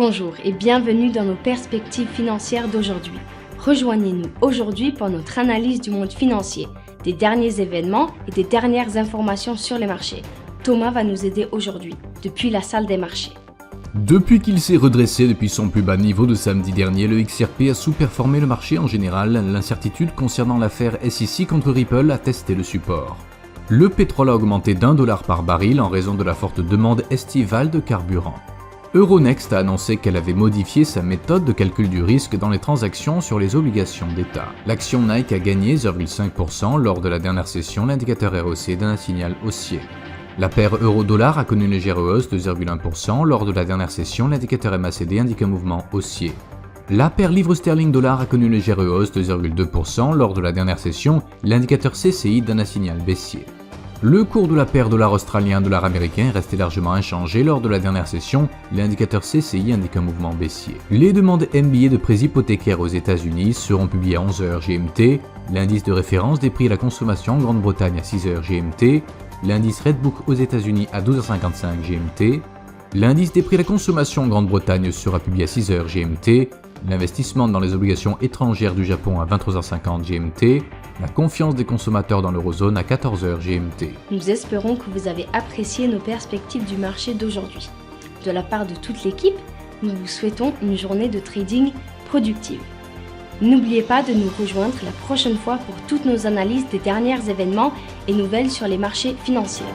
Bonjour et bienvenue dans nos perspectives financières d'aujourd'hui. Rejoignez-nous aujourd'hui pour notre analyse du monde financier, des derniers événements et des dernières informations sur les marchés. Thomas va nous aider aujourd'hui, depuis la salle des marchés. Depuis qu'il s'est redressé depuis son plus bas niveau de samedi dernier, le XRP a sous-performé le marché en général. L'incertitude concernant l'affaire SEC contre Ripple a testé le support. Le pétrole a augmenté d'$1 par baril en raison de la forte demande estivale de carburant. Euronext a annoncé qu'elle avait modifié sa méthode de calcul du risque dans les transactions sur les obligations d'État. L'action Nike a gagné 0,5% lors de la dernière session, l'indicateur ROC donne un signal haussier. La paire euro-dollar a connu une légère hausse de 0,1% lors de la dernière session, l'indicateur MACD indique un mouvement haussier. La paire livre sterling-dollar a connu une légère hausse de 0,2% lors de la dernière session, l'indicateur CCI donne un signal baissier. Le cours de la paire dollar australien-dollar américain est resté largement inchangé lors de la dernière session, l'indicateur CCI indique un mouvement baissier. Les demandes MBA de prêts hypothécaires aux États-Unis seront publiées à 11h GMT, l'indice de référence des prix à la consommation en Grande-Bretagne à 6h GMT, l'indice Redbook aux États-Unis à 12h55 GMT, l'indice des prix à la consommation en Grande-Bretagne sera publié à 6h GMT, l'investissement dans les obligations étrangères du Japon à 23h50 GMT, la confiance des consommateurs dans l'eurozone à 14h GMT. Nous espérons que vous avez apprécié nos perspectives du marché d'aujourd'hui. De la part de toute l'équipe, nous vous souhaitons une journée de trading productive. N'oubliez pas de nous rejoindre la prochaine fois pour toutes nos analyses des derniers événements et nouvelles sur les marchés financiers.